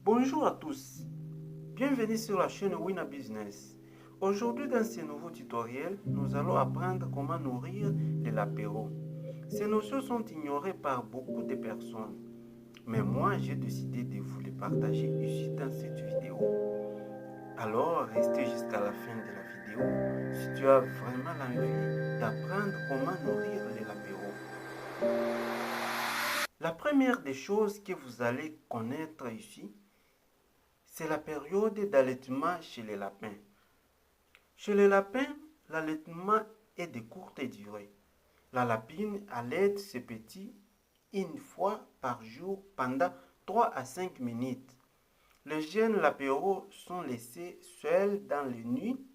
Bonjour à tous, bienvenue sur la chaîne Wina Business. Aujourd'hui dans ce nouveau tutoriel, nous allons apprendre comment nourrir les lapéros. Ces notions sont ignorées par beaucoup de personnes, mais moi j'ai décidé de vous les partager ici dans cette vidéo. Alors restez jusqu'à la fin de la vidéo si tu as vraiment l'envie d'apprendre comment nourrir les lapéros. La première des choses que vous allez connaître ici, c'est la période d'allaitement chez les lapins. Chez les lapins, l'allaitement est de courte durée. La lapine allaite ses petits une fois par jour pendant 3 à 5 minutes. Les jeunes lapéros sont laissés seuls dans les nuits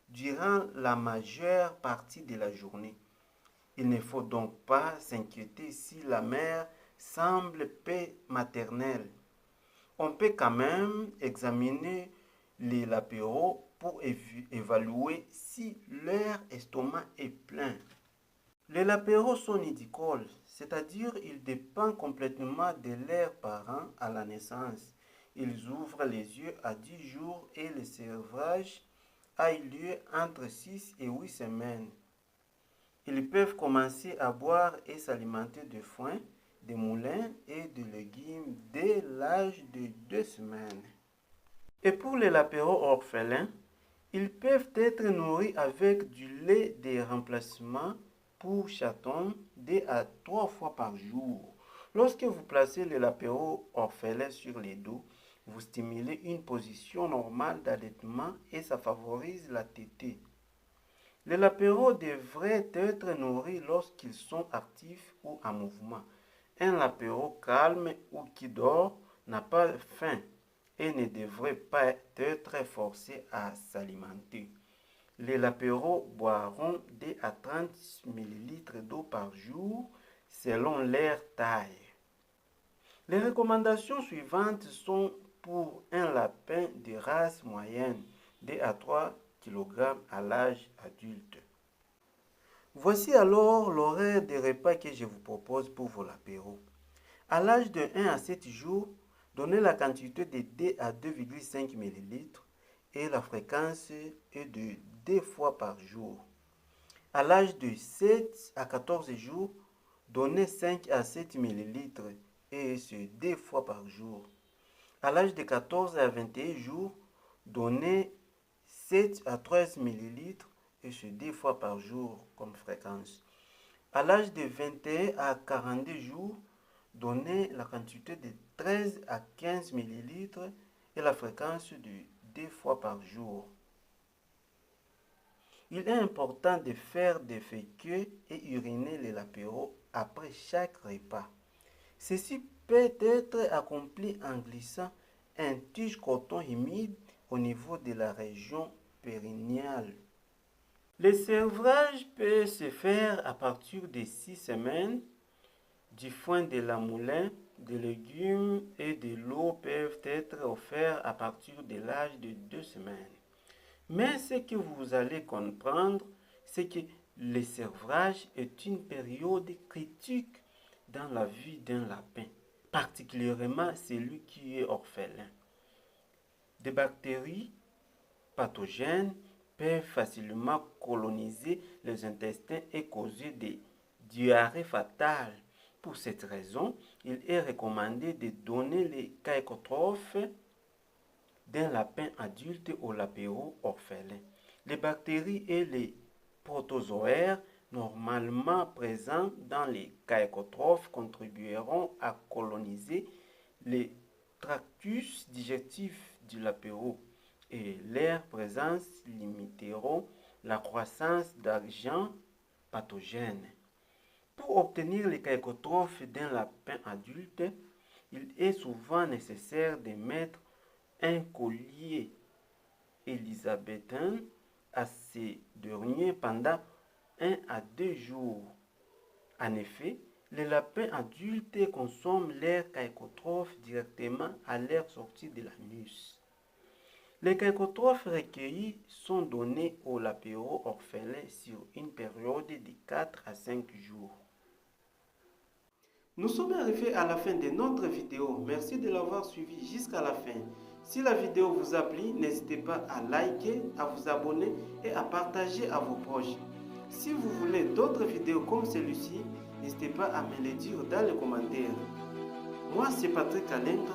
durant la majeure partie de la journée. Il ne faut donc pas s'inquiéter si la mère semble peu maternelle. On peut quand même examiner les lapéros pour évaluer si leur estomac est plein. Les lapéros sont nidicoles, c'est-à-dire ils dépendent complètement de leurs parents à la naissance. Ils ouvrent les yeux à 10 jours et le sevrage a eu lieu entre 6 et 8 semaines. Ils peuvent commencer à boire et s'alimenter de foin, de moulins et de légumes dès l'âge de 2 semaines. Et pour les lapéros orphelins, ils peuvent être nourris avec du lait de remplacement pour chatons 2 à 3 fois par jour. Lorsque vous placez les lapéros orphelins sur les dos, vous stimulez une position normale d'allaitement et ça favorise la tétée. Les lapéros devraient être nourris lorsqu'ils sont actifs ou en mouvement. Un lapéro calme ou qui dort n'a pas faim et ne devrait pas être forcé à s'alimenter. Les lapéros boiront 2 à 30 ml d'eau par jour selon leur taille. Les recommandations suivantes sont pour un lapin de race moyenne, 2 à 3 kg à l'âge adulte. Voici alors l'horaire des repas que je vous propose pour vos lapéros. À l'âge de 1 à 7 jours, donnez la quantité de 2 à 2,5 ml et la fréquence est de 2 fois par jour. À l'âge de 7 à 14 jours, donnez 5 à 7 ml et c'est 2 fois par jour. À l'âge de 14 à 21 jours, donnez 7 à 13 ml et c'est 2 fois par jour comme fréquence. À l'âge de 21 à 42 jours, donnez la quantité de 13 à 15 ml et la fréquence de 2 fois par jour. Il est important de faire déféquer et uriner les lapéros après chaque repas. Ceci peut être accompli en glissant un tige-coton humide au niveau de la région périnéale. Le sevrage peut se faire à partir de 6 semaines. Du foin de la moulin, des légumes et de l'eau peuvent être offerts à partir de l'âge de 2 semaines. Mais ce que vous allez comprendre, c'est que le sevrage est une période critique dans la vie d'un lapin, particulièrement celui qui est orphelin. Des bactéries pathogènes peuvent facilement coloniser les intestins et causer des diarrhées fatales. Pour cette raison, il est recommandé de donner les caïcotrophes d'un lapin adulte au lapéro orphelin. Les bactéries et les protozoaires normalement présents dans les caïcotrophes contribueront à coloniser les tractus digestifs du lapéro et leur présence limiteront la croissance d'agents pathogènes. Pour obtenir les caïcotrophes d'un lapin adulte, il est souvent nécessaire de mettre un collier élisabétain à ces derniers pendant 1 à 2 jours. En effet, les lapins adultes consomment leurs caïcotrophes directement à leur sortie de l'anus. Les caïcotrophes recueillis sont donnés aux lapéros orphelins sur une période de 4 à 5 jours. Nous sommes arrivés à la fin de notre vidéo. Merci de l'avoir suivi jusqu'à la fin. Si la vidéo vous a plu, n'hésitez pas à liker, à vous abonner et à partager à vos proches. Si vous voulez d'autres vidéos comme celui-ci, n'hésitez pas à me le dire dans les commentaires. Moi, c'est Patrick Alendra.